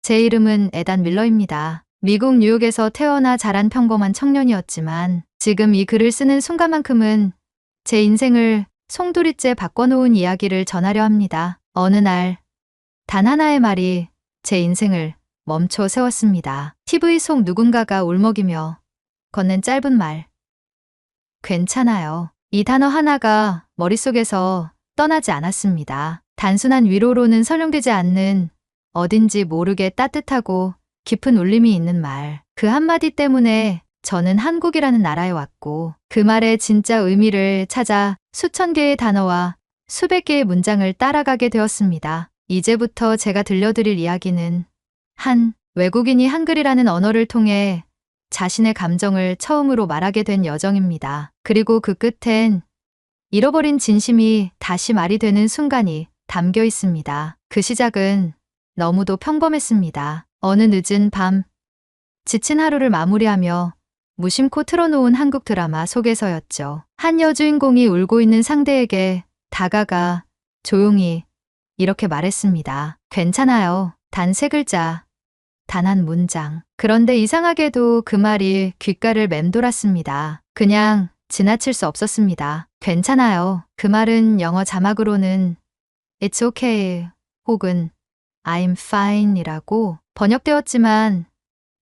제 이름은 에단 밀러입니다. 미국 뉴욕에서 태어나 자란 평범한 청년이었지만 지금 이 글을 쓰는 순간만큼은 제 인생을 송두리째 바꿔놓은 이야기를 전하려 합니다. 어느 날 단 하나의 말이 제 인생을 멈춰 세웠습니다. TV 속 누군가가 울먹이며 건넨 짧은 말. 괜찮아요. 이 단어 하나가 머릿속에서 떠나지 않았습니다. 단순한 위로로는 설명되지 않는 어딘지 모르게 따뜻하고 깊은 울림이 있는 말. 그 한마디 때문에 저는 한국이라는 나라에 왔고 그 말의 진짜 의미를 찾아 수천 개의 단어와 수백 개의 문장을 따라가게 되었습니다. 이제부터 제가 들려드릴 이야기는 한 외국인이 한글이라는 언어를 통해 자신의 감정을 처음으로 말하게 된 여정입니다. 그리고 그 끝엔 잃어버린 진심이 다시 말이 되는 순간이 담겨 있습니다. 그 시작은 너무도 평범했습니다. 어느 늦은 밤, 지친 하루를 마무리하며 무심코 틀어놓은 한국 드라마 속에서였죠. 한 여주인공이 울고 있는 상대에게 다가가 조용히 이렇게 말했습니다. 괜찮아요. 단 3글자. 단 한 문장. 그런데 이상하게도 그 말이 귓가를 맴돌았습니다. 그냥 지나칠 수 없었습니다. 괜찮아요. 그 말은 영어 자막으로는 It's okay 혹은 I'm fine 이라고 번역되었지만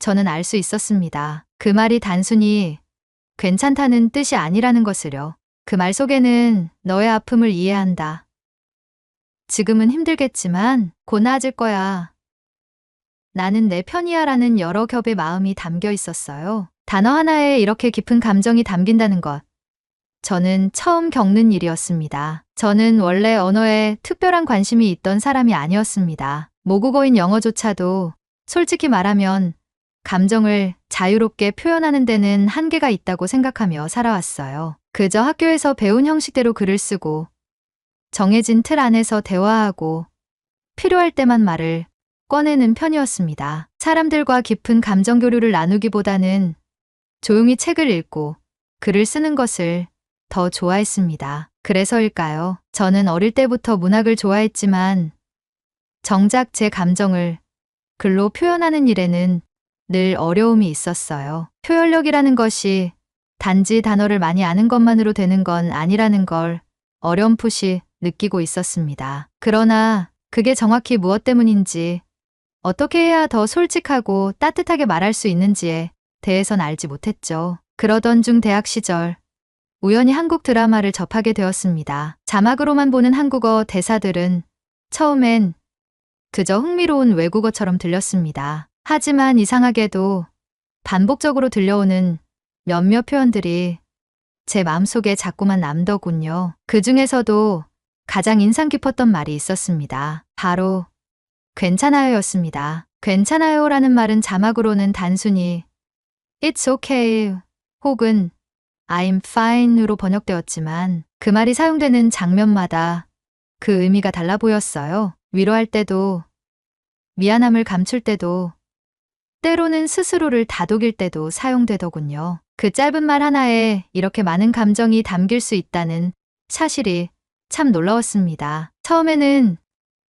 저는 알 수 있었습니다. 그 말이 단순히 괜찮다는 뜻이 아니라는 것을요. 그 말 속에는 너의 아픔을 이해한다. 지금은 힘들겠지만 곧 나아질 거야. 나는 내 편이야 라는 여러 겹의 마음이 담겨 있었어요. 단어 하나에 이렇게 깊은 감정이 담긴다는 것. 저는 처음 겪는 일이었습니다. 저는 원래 언어에 특별한 관심이 있던 사람이 아니었습니다. 모국어인 영어조차도 솔직히 말하면 감정을 자유롭게 표현하는 데는 한계가 있다고 생각하며 살아왔어요. 그저 학교에서 배운 형식대로 글을 쓰고 정해진 틀 안에서 대화하고 필요할 때만 말을 꺼내는 편이었습니다. 사람들과 깊은 감정 교류를 나누기보다는 조용히 책을 읽고 글을 쓰는 것을 더 좋아했습니다. 그래서일까요? 저는 어릴 때부터 문학을 좋아했지만 정작 제 감정을 글로 표현하는 일에는 늘 어려움이 있었어요. 표현력이라는 것이 단지 단어를 많이 아는 것만으로 되는 건 아니라는 걸 어렴풋이 느끼고 있었습니다. 그러나 그게 정확히 무엇 때문인지, 어떻게 해야 더 솔직하고 따뜻하게 말할 수 있는지에 대해선 알지 못했죠. 그러던 중 대학 시절 우연히 한국 드라마를 접하게 되었습니다. 자막으로만 보는 한국어 대사들은 처음엔 그저 흥미로운 외국어처럼 들렸습니다. 하지만 이상하게도 반복적으로 들려오는 몇몇 표현들이 제 마음속에 자꾸만 남더군요. 그 중에서도 가장 인상 깊었던 말이 있었습니다. 바로 괜찮아요였습니다. 괜찮아요라는 말은 자막으로는 단순히 It's okay 혹은 I'm fine으로 번역되었지만 그 말이 사용되는 장면마다 그 의미가 달라 보였어요. 위로할 때도, 미안함을 감출 때도, 때로는 스스로를 다독일 때도 사용되더군요. 그 짧은 말 하나에 이렇게 많은 감정이 담길 수 있다는 사실이 참 놀라웠습니다. 처음에는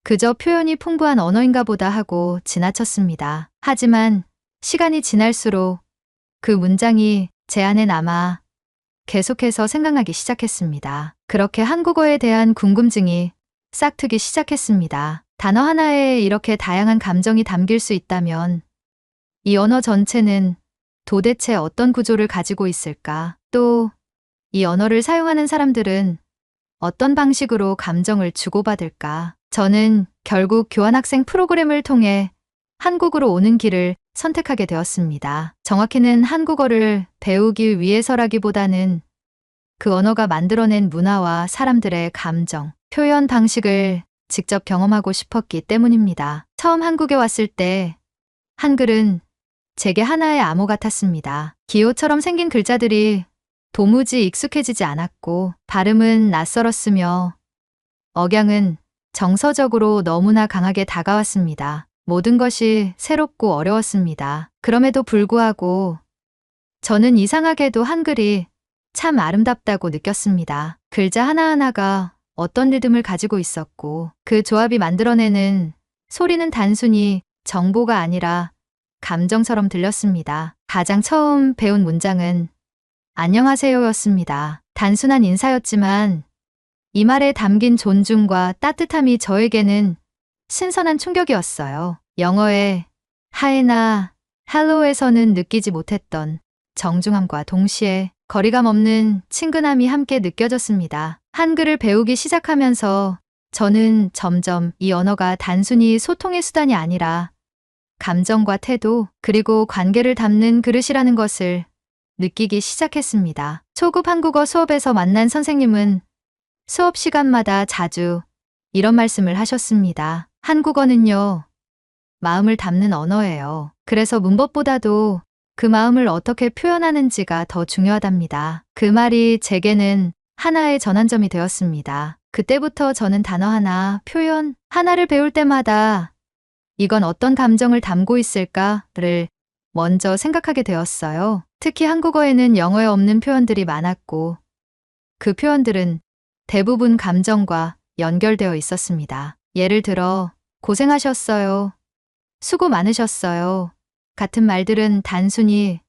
그저 표현이 풍부한 언어인가 보다 하고 지나쳤습니다. 하지만 시간이 지날수록 그 문장이 제 안에 남아 계속해서 생각나기 시작했습니다. 그렇게 한국어에 대한 궁금증이 싹트기 시작했습니다. 단어 하나에 이렇게 다양한 감정이 담길 수 있다면 이 언어 전체는 도대체 어떤 구조를 가지고 있을까? 또 이 언어를 사용하는 사람들은 어떤 방식으로 감정을 주고받을까? 저는 결국 교환학생 프로그램을 통해 한국으로 오는 길을 선택하게 되었습니다. 정확히는 한국어를 배우기 위해서라기보다는 그 언어가 만들어낸 문화와 사람들의 감정, 표현 방식을 직접 경험하고 싶었기 때문입니다. 처음 한국에 왔을 때 한글은 제게 하나의 암호 같았습니다. 기호처럼 생긴 글자들이 도무지 익숙해지지 않았고 발음은 낯설었으며 억양은 정서적으로 너무나 강하게 다가왔습니다. 모든 것이 새롭고 어려웠습니다. 그럼에도 불구하고 저는 이상하게도 한글이 참 아름답다고 느꼈습니다. 글자 하나하나가 어떤 리듬을 가지고 있었고 그 조합이 만들어내는 소리는 단순히 정보가 아니라 감정처럼 들렸습니다. 가장 처음 배운 문장은 안녕하세요였습니다. 단순한 인사였지만 이 말에 담긴 존중과 따뜻함이 저에게는 신선한 충격이었어요. 영어의 하이나 헬로에서는 느끼지 못했던 정중함과 동시에 거리감 없는 친근함이 함께 느껴졌습니다. 한글을 배우기 시작하면서 저는 점점 이 언어가 단순히 소통의 수단이 아니라 감정과 태도 그리고 관계를 담는 그릇이라는 것을 느끼기 시작했습니다. 초급 한국어 수업에서 만난 선생님은 수업 시간마다 자주 이런 말씀을 하셨습니다. 한국어는요, 마음을 담는 언어예요. 그래서 문법보다도 그 마음을 어떻게 표현하는지가 더 중요하답니다. 그 말이 제게는 하나의 전환점이 되었습니다. 그때부터 저는 단어 하나, 표현 하나를 배울 때마다 이건 어떤 감정을 담고 있을까를 먼저 생각하게 되었어요. 특히 한국어에는 영어에 없는 표현들이 많았고 그 표현들은 대부분 감정과 연결되어 있었습니다. 예를 들어 고생하셨어요. 수고 많으셨어요. 같은 말들은 단순히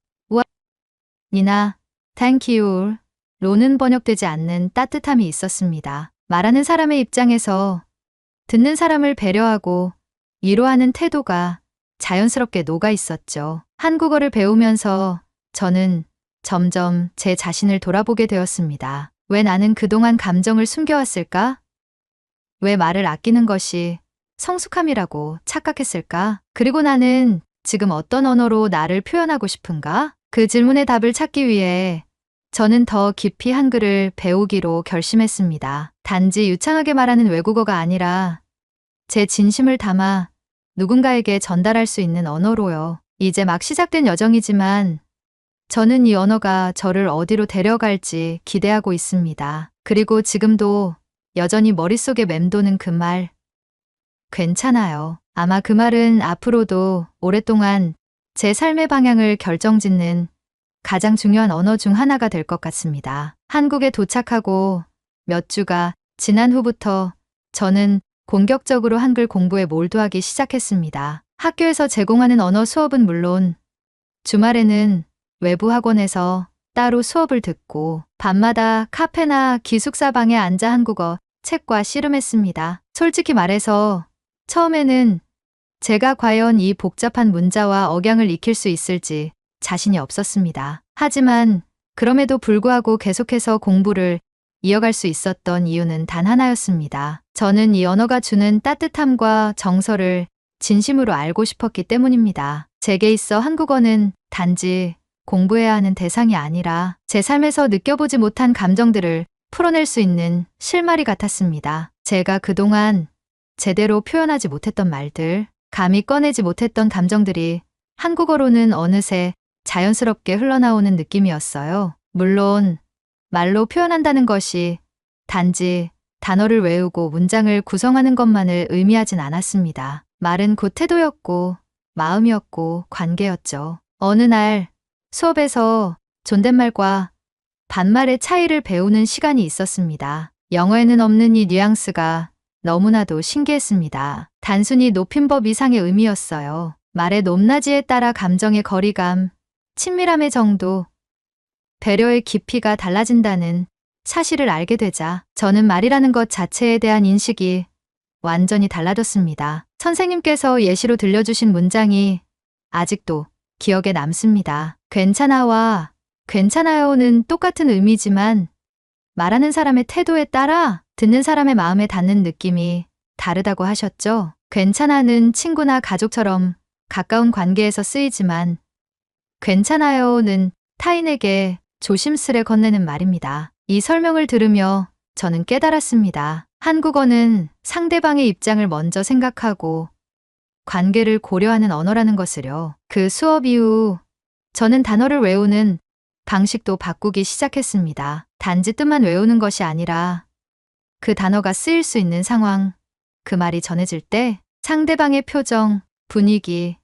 우아이나 thank you 로는 번역되지 않는 따뜻함이 있었습니다. 말하는 사람의 입장에서 듣는 사람을 배려하고 위로하는 태도가 자연스럽게 녹아 있었죠. 한국어를 배우면서 저는 점점 제 자신을 돌아보게 되었습니다. 왜 나는 그동안 감정을 숨겨왔을까? 왜 말을 아끼는 것이 성숙함이라고 착각했을까? 그리고 나는 지금 어떤 언어로 나를 표현하고 싶은가? 그 질문의 답을 찾기 위해 저는 더 깊이 한글을 배우기로 결심했습니다. 단지 유창하게 말하는 외국어가 아니라 제 진심을 담아 누군가에게 전달할 수 있는 언어로요. 이제 막 시작된 여정이지만 저는 이 언어가 저를 어디로 데려갈지 기대하고 있습니다. 그리고 지금도 여전히 머릿속에 맴도는 그 말, 괜찮아요. 아마 그 말은 앞으로도 오랫동안 제 삶의 방향을 결정짓는 가장 중요한 언어 중 하나가 될 것 같습니다. 한국에 도착하고 몇 주가 지난 후부터 저는 본격적으로 한글 공부에 몰두하기 시작했습니다. 학교에서 제공하는 언어 수업은 물론 주말에는 외부 학원에서 따로 수업을 듣고 밤마다 카페나 기숙사 방에 앉아 한국어 책과 씨름했습니다. 솔직히 말해서 처음에는 제가 과연 이 복잡한 문자와 억양을 익힐 수 있을지 자신이 없었습니다. 하지만 그럼에도 불구하고 계속해서 공부를 이어갈 수 있었던 이유는 단 하나였습니다. 저는 이 언어가 주는 따뜻함과 정서를 진심으로 알고 싶었기 때문입니다. 제게 있어 한국어는 단지 공부해야 하는 대상이 아니라 제 삶에서 느껴보지 못한 감정들을 풀어낼 수 있는 실마리 같았습니다. 제가 그동안 제대로 표현하지 못했던 말들, 감히 꺼내지 못했던 감정들이 한국어로는 어느새 자연스럽게 흘러나오는 느낌이었어요. 물론 말로 표현한다는 것이 단지 단어를 외우고 문장을 구성하는 것만을 의미하진 않았습니다. 말은 곧 태도였고 마음이었고 관계였죠. 어느 날 수업에서 존댓말과 반말의 차이를 배우는 시간이 있었습니다. 영어에는 없는 이 뉘앙스가 너무나도 신기했습니다. 단순히 높임법 이상의 의미였어요. 말의 높낮이에 따라 감정의 거리감, 친밀함의 정도, 배려의 깊이가 달라진다는 사실을 알게 되자 저는 말이라는 것 자체에 대한 인식이 완전히 달라졌습니다. 선생님께서 예시로 들려주신 문장이 아직도 기억에 남습니다. 괜찮아와 괜찮아요는 똑같은 의미지만 말하는 사람의 태도에 따라 듣는 사람의 마음에 닿는 느낌이 다르다고 하셨죠. 괜찮아는 친구나 가족처럼 가까운 관계에서 쓰이지만 괜찮아요는 타인에게 조심스레 건네는 말입니다. 이 설명을 들으며 저는 깨달았습니다. 한국어는 상대방의 입장을 먼저 생각하고 관계를 고려하는 언어라는 것을요. 그 수업 이후 저는 단어를 외우는 방식도 바꾸기 시작했습니다. 단지 뜻만 외우는 것이 아니라 그 단어가 쓰일 수 있는 상황, 그 말이 전해질 때 상대방의 표정, 분위기,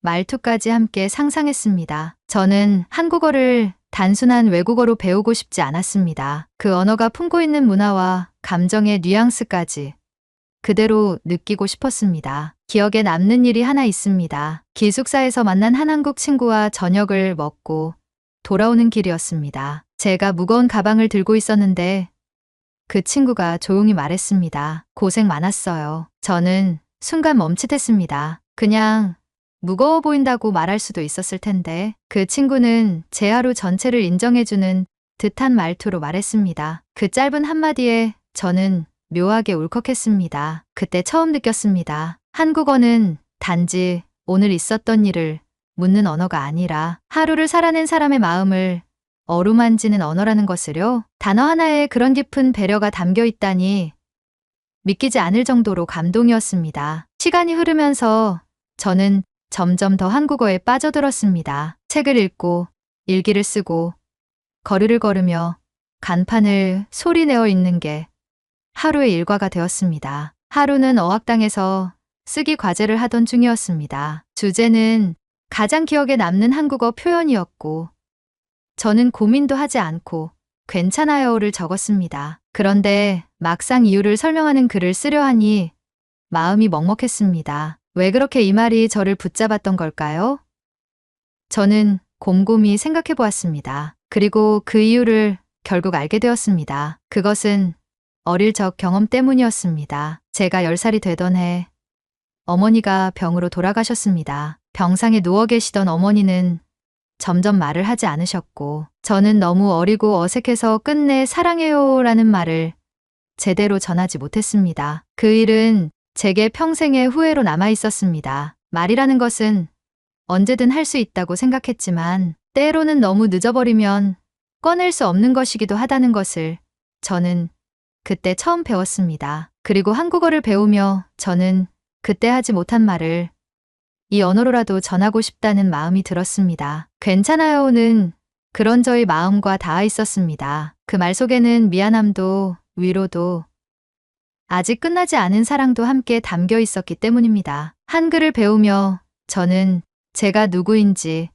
말투까지 함께 상상했습니다. 저는 한국어를 단순한 외국어로 배우고 싶지 않았습니다. 그 언어가 품고 있는 문화와 감정의 뉘앙스까지 그대로 느끼고 싶었습니다. 기억에 남는 일이 하나 있습니다. 기숙사에서 만난 한 한국 친구와 저녁을 먹고 돌아오는 길이었습니다. 제가 무거운 가방을 들고 있었는데 그 친구가 조용히 말했습니다. 고생 많았어요. 저는 순간 멈칫했습니다. 그냥 무거워 보인다고 말할 수도 있었을 텐데 그 친구는 제 하루 전체를 인정해주는 듯한 말투로 말했습니다. 그 짧은 한마디에 저는 묘하게 울컥했습니다. 그때 처음 느꼈습니다. 한국어는 단지 오늘 있었던 일을 묻는 언어가 아니라 하루를 살아낸 사람의 마음을 어루만지는 언어라는 것을요. 단어 하나에 그런 깊은 배려가 담겨 있다니 믿기지 않을 정도로 감동이었습니다. 시간이 흐르면서 저는 점점 더 한국어에 빠져들었습니다. 책을 읽고 일기를 쓰고 거리를 걸으며 간판을 소리내어 읽는 게 하루의 일과가 되었습니다. 하루는 어학당에서 쓰기 과제를 하던 중이었습니다. 주제는 가장 기억에 남는 한국어 표현이었고 저는 고민도 하지 않고 괜찮아요를 적었습니다. 그런데 막상 이유를 설명하는 글을 쓰려 하니 마음이 먹먹했습니다. 왜 그렇게 이 말이 저를 붙잡았던 걸까요? 저는 곰곰이 생각해 보았습니다. 그리고 그 이유를 결국 알게 되었습니다. 그것은 어릴 적 경험 때문이었습니다. 제가 10살이 되던 해 어머니가 병으로 돌아가셨습니다. 병상에 누워 계시던 어머니는 점점 말을 하지 않으셨고 저는 너무 어리고 어색해서 끝내 사랑해요 라는 말을 제대로 전하지 못했습니다. 그 일은 제게 평생의 후회로 남아 있었습니다. 말이라는 것은 언제든 할 수 있다고 생각했지만 때로는 너무 늦어버리면 꺼낼 수 없는 것이기도 하다는 것을 저는 그때 처음 배웠습니다. 그리고 한국어를 배우며 저는 그때 하지 못한 말을 이 언어로라도 전하고 싶다는 마음이 들었습니다. 괜찮아요는 그런 저의 마음과 닿아 있었습니다. 그 말 속에는 미안함도 위로도 아직 끝나지 않은 사랑도 함께 담겨 있었기 때문입니다. 한글을 배우며 저는 제가 누구인지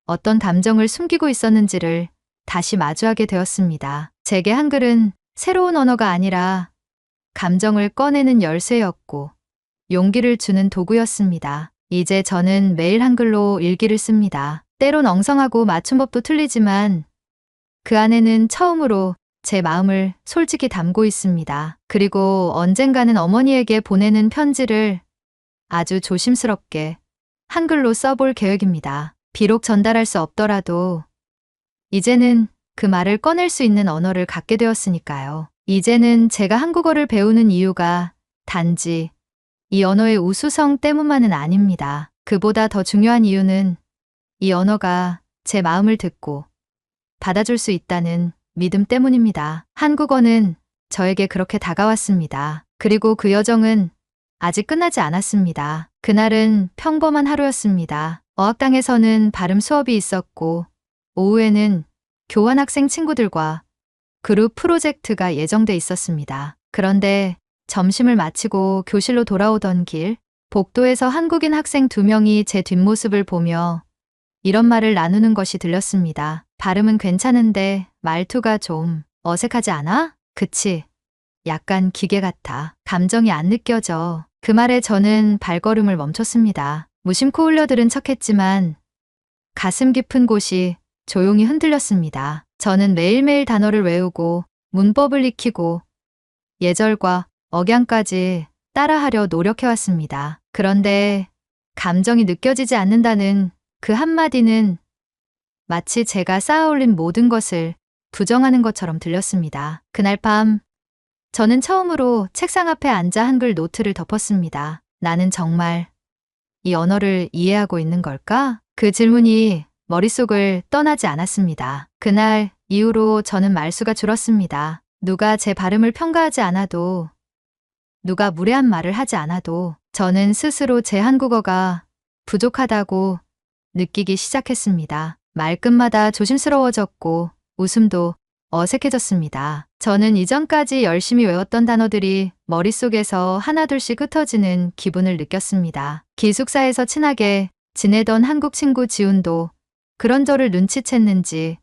어떤 감정을 숨기고 있었는지를 다시 마주하게 되었습니다. 제게 한글은 새로운 언어가 아니라 감정을 꺼내는 열쇠였고 용기를 주는 도구였습니다. 이제 저는 매일 한글로 일기를 씁니다. 때론 엉성하고 맞춤법도 틀리지만 그 안에는 처음으로 제 마음을 솔직히 담고 있습니다. 그리고 언젠가는 어머니에게 보내는 편지를 아주 조심스럽게 한글로 써볼 계획입니다. 비록 전달할 수 없더라도 이제는 그 말을 꺼낼 수 있는 언어를 갖게 되었으니까요. 이제는 제가 한국어를 배우는 이유가 단지 이 언어의 우수성 때문만은 아닙니다. 그보다 더 중요한 이유는 이 언어가 제 마음을 듣고 받아줄 수 있다는 믿음 때문입니다. 한국어는 저에게 그렇게 다가왔습니다. 그리고 그 여정은 아직 끝나지 않았습니다. 그날은 평범한 하루였습니다. 어학당에서는 발음 수업이 있었고 오후에는 교환학생 친구들과 그룹 프로젝트가 예정돼 있었습니다. 그런데 점심을 마치고 교실로 돌아오던 길, 복도에서 한국인 학생 2명이 제 뒷모습을 보며 이런 말을 나누는 것이 들렸습니다. 발음은 괜찮은데 말투가 좀 어색하지 않아? 그치? 약간 기계 같아. 감정이 안 느껴져. 그 말에 저는 발걸음을 멈췄습니다. 무심코 흘려들은 척했지만 가슴 깊은 곳이 조용히 흔들렸습니다. 저는 매일매일 단어를 외우고 문법을 익히고 예절과 억양까지 따라하려 노력해왔습니다. 그런데 감정이 느껴지지 않는다는 그 한마디는 마치 제가 쌓아올린 모든 것을 부정하는 것처럼 들렸습니다. 그날 밤 저는 처음으로 책상 앞에 앉아 한글 노트를 덮었습니다. 나는 정말 이 언어를 이해하고 있는 걸까? 그 질문이 머릿속을 떠나지 않았습니다. 그날 이후로 저는 말수가 줄었습니다. 누가 제 발음을 평가하지 않아도 누가 무례한 말을 하지 않아도 저는 스스로 제 한국어가 부족하다고 느끼기 시작했습니다. 말끝마다 조심스러워졌고 웃음도 어색해졌습니다. 저는 이전까지 열심히 외웠던 단어들이 머릿속에서 하나둘씩 흩어지는 기분을 느꼈습니다. 기숙사에서 친하게 지내던 한국 친구 지훈도 그런 저를 눈치챘는지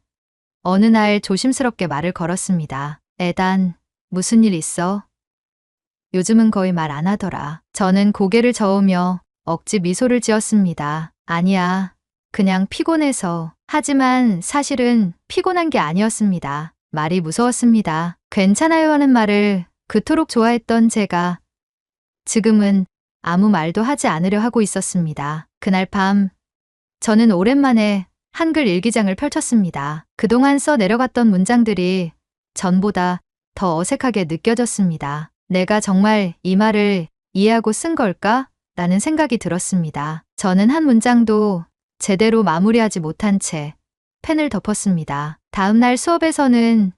어느 날 조심스럽게 말을 걸었습니다. 애단, 무슨 일 있어? 요즘은 거의 말 안 하더라. 저는 고개를 저으며 억지 미소를 지었습니다. 아니야. 그냥 피곤해서. 하지만 사실은 피곤한 게 아니었습니다. 말이 무서웠습니다. 괜찮아요 하는 말을 그토록 좋아했던 제가 지금은 아무 말도 하지 않으려 하고 있었습니다. 그날 밤 저는 오랜만에 한글 일기장을 펼쳤습니다. 그동안 써 내려갔던 문장들이 전보다 더 어색하게 느껴졌습니다. 내가 정말 이 말을 이해하고 쓴 걸까? 라는 생각이 들었습니다. 저는 한 문장도 제대로 마무리하지 못한 채 펜을 덮었습니다. 다음 날 수업에서는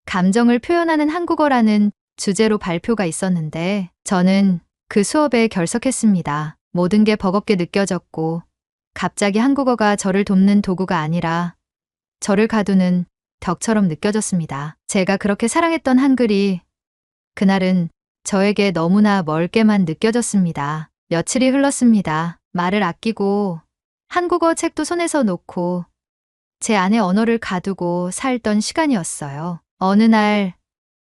감정을 표현하는 한국어라는 주제로 발표가 있었는데 저는 그 수업에 결석했습니다. 모든 게 버겁게 느껴졌고 갑자기 한국어가 저를 돕는 도구가 아니라 저를 가두는 벽처럼 느껴졌습니다. 제가 그렇게 사랑했던 한글이 그날은 저에게 너무나 멀게만 느껴졌습니다. 며칠이 흘렀습니다. 말을 아끼고 한국어 책도 손에서 놓고 제 안의 언어를 가두고 살던 시간이었어요. 어느 날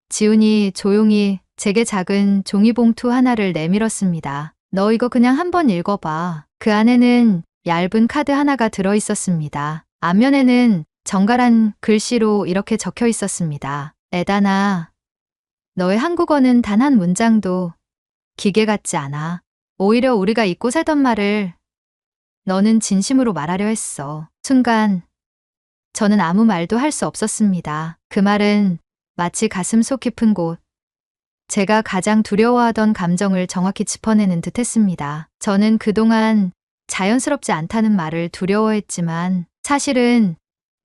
지훈이 조용히 제게 작은 종이봉투 하나를 내밀었습니다. 너 이거 그냥 한번 읽어봐. 그 안에는 얇은 카드 하나가 들어있었습니다. 앞면에는 정갈한 글씨로 이렇게 적혀 있었습니다. 에다나, 너의 한국어는 단 한 문장도 기계 같지 않아. 오히려 우리가 잊고 살던 말을 너는 진심으로 말하려 했어. 순간 저는 아무 말도 할 수 없었습니다. 그 말은 마치 가슴 속 깊은 곳, 제가 가장 두려워하던 감정을 정확히 짚어내는 듯 했습니다. 저는 그동안 자연스럽지 않다는 말을 두려워했지만 사실은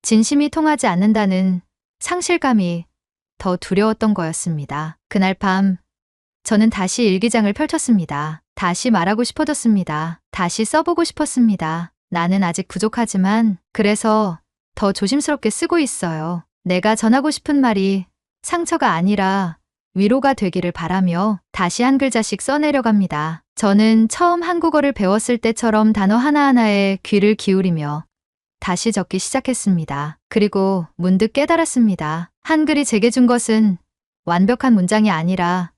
진심이 통하지 않는다는 상실감이 더 두려웠던 거였습니다. 그날 밤 저는 다시 일기장을 펼쳤습니다. 다시 말하고 싶어졌습니다. 다시 써보고 싶었습니다. 나는 아직 부족하지만 그래서 더 조심스럽게 쓰고 있어요. 내가 전하고 싶은 말이 상처가 아니라 위로가 되기를 바라며 다시 한 글자씩 써내려갑니다. 저는 처음 한국어를 배웠을 때처럼 단어 하나하나에 귀를 기울이며 다시 적기 시작했습니다. 그리고 문득 깨달았습니다. 한글이 제게 준 것은 완벽한 문장이 아니라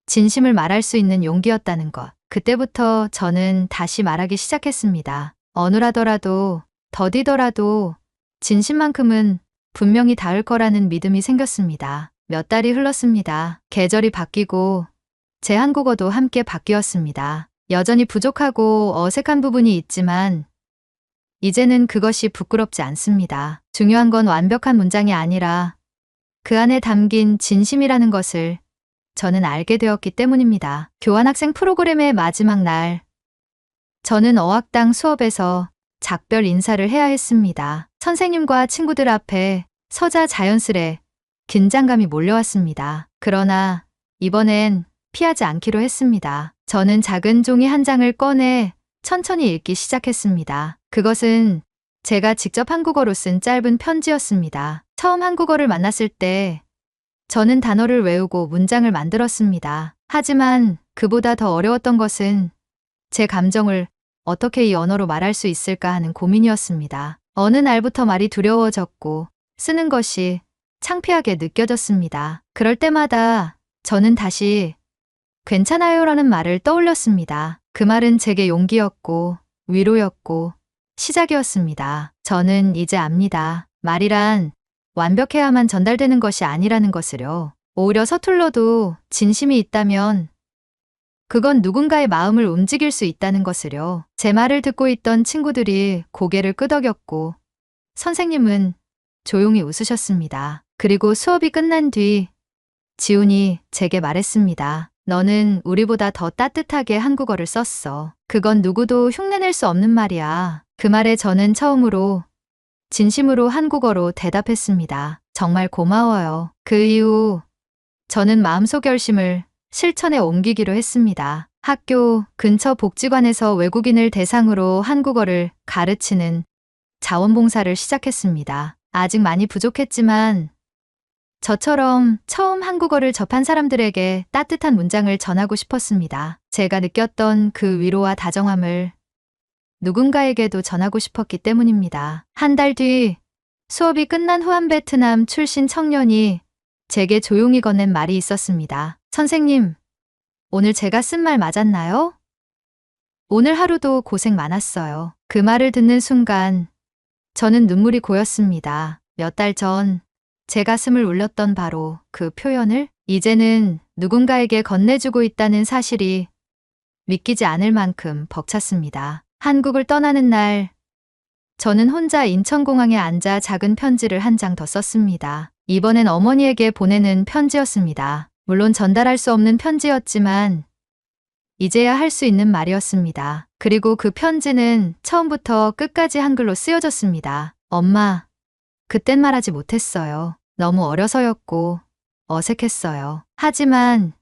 진심을 말할 수 있는 용기였다는 것. 그때부터 저는 다시 말하기 시작했습니다. 어눌하더라도 더디더라도 진심만큼은 분명히 닿을 거라는 믿음이 생겼습니다. 몇 달이 흘렀습니다. 계절이 바뀌고 제 한국어도 함께 바뀌었습니다. 여전히 부족하고 어색한 부분이 있지만 이제는 그것이 부끄럽지 않습니다. 중요한 건 완벽한 문장이 아니라 그 안에 담긴 진심이라는 것을 저는 알게 되었기 때문입니다. 교환학생 프로그램의 마지막 날, 저는 어학당 수업에서 작별 인사를 해야 했습니다. 선생님과 친구들 앞에 서자 자연스레 긴장감이 몰려왔습니다. 그러나 이번엔 피하지 않기로 했습니다. 저는 작은 종이 한 장을 꺼내 천천히 읽기 시작했습니다. 그것은 제가 직접 한국어로 쓴 짧은 편지였습니다. 처음 한국어를 만났을 때 저는 단어를 외우고 문장을 만들었습니다. 하지만 그보다 더 어려웠던 것은 제 감정을 어떻게 이 언어로 말할 수 있을까 하는 고민이었습니다. 어느 날부터 말이 두려워졌고 쓰는 것이 창피하게 느껴졌습니다. 그럴 때마다 저는 다시 괜찮아요라는 말을 떠올렸습니다. 그 말은 제게 용기였고 위로였고 시작이었습니다. 저는 이제 압니다. 말이란 완벽해야만 전달되는 것이 아니라는 것을요. 오히려 서툴러도 진심이 있다면 그건 누군가의 마음을 움직일 수 있다는 것을요. 제 말을 듣고 있던 친구들이 고개를 끄덕였고 선생님은 조용히 웃으셨습니다. 그리고 수업이 끝난 뒤 지훈이 제게 말했습니다. 너는 우리보다 더 따뜻하게 한국어를 썼어. 그건 누구도 흉내낼 수 없는 말이야. 그 말에 저는 처음으로 진심으로 한국어로 대답했습니다. 정말 고마워요. 그 이후 저는 마음속 결심을 실천에 옮기기로 했습니다. 학교 근처 복지관에서 외국인을 대상으로 한국어를 가르치는 자원봉사를 시작했습니다. 아직 많이 부족했지만 저처럼 처음 한국어를 접한 사람들에게 따뜻한 문장을 전하고 싶었습니다. 제가 느꼈던 그 위로와 다정함을 누군가에게도 전하고 싶었기 때문입니다. 한 달 뒤 수업이 끝난 후 한 베트남 출신 청년이 제게 조용히 건넨 말이 있었습니다. 선생님, 오늘 제가 쓴 말 맞았나요? 오늘 하루도 고생 많았어요. 그 말을 듣는 순간 저는 눈물이 고였습니다. 몇 달 전 제 가슴을 울렸던 바로 그 표현을 이제는 누군가에게 건네주고 있다는 사실이 믿기지 않을 만큼 벅찼습니다. 한국을 떠나는 날 저는 혼자 인천공항에 앉아 작은 편지를 한 장 더 썼습니다. 이번엔 어머니에게 보내는 편지였습니다. 물론 전달할 수 없는 편지였지만 이제야 할 수 있는 말이었습니다. 그리고 그 편지는 처음부터 끝까지 한글로 쓰여졌습니다. 엄마, 그땐 말하지 못했어요. 너무 어려서였고 어색했어요. 하지만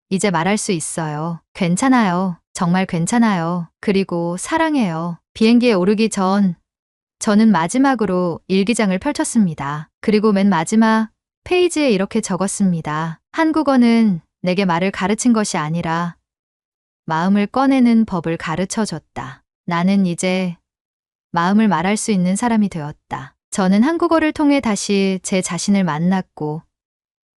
이제 말할 수 있어요. 괜찮아요. 정말 괜찮아요. 그리고 사랑해요. 비행기에 오르기 전 저는 마지막으로 일기장을 펼쳤습니다. 그리고 맨 마지막 페이지에 이렇게 적었습니다. 한국어는 내게 말을 가르친 것이 아니라 마음을 꺼내는 법을 가르쳐 줬다. 나는 이제 마음을 말할 수 있는 사람이 되었다. 저는 한국어를 통해 다시 제 자신을 만났고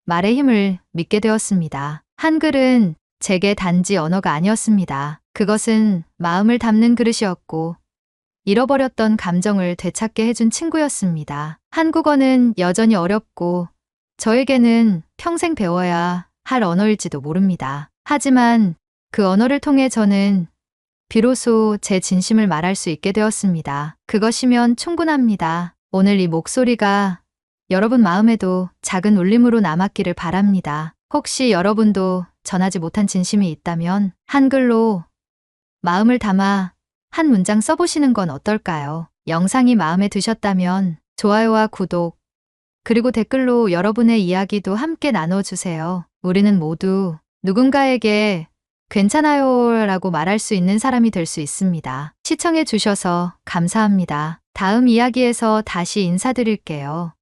말의 힘을 믿게 되었습니다. 한글은 제게 단지 언어가 아니었습니다. 그것은 마음을 담는 그릇이었고 잃어버렸던 감정을 되찾게 해준 친구였습니다. 한국어는 여전히 어렵고 저에게는 평생 배워야 할 언어일지도 모릅니다. 하지만 그 언어를 통해 저는 비로소 제 진심을 말할 수 있게 되었습니다. 그것이면 충분합니다. 오늘 이 목소리가 여러분 마음에도 작은 울림으로 남았기를 바랍니다. 혹시 여러분도 전하지 못한 진심이 있다면 한글로 마음을 담아 한 문장 써보시는 건 어떨까요? 영상이 마음에 드셨다면 좋아요와 구독, 그리고 댓글로 여러분의 이야기도 함께 나눠주세요. 우리는 모두 누군가에게 괜찮아요 라고 말할 수 있는 사람이 될 수 있습니다. 시청해 주셔서 감사합니다. 다음 이야기에서 다시 인사드릴게요.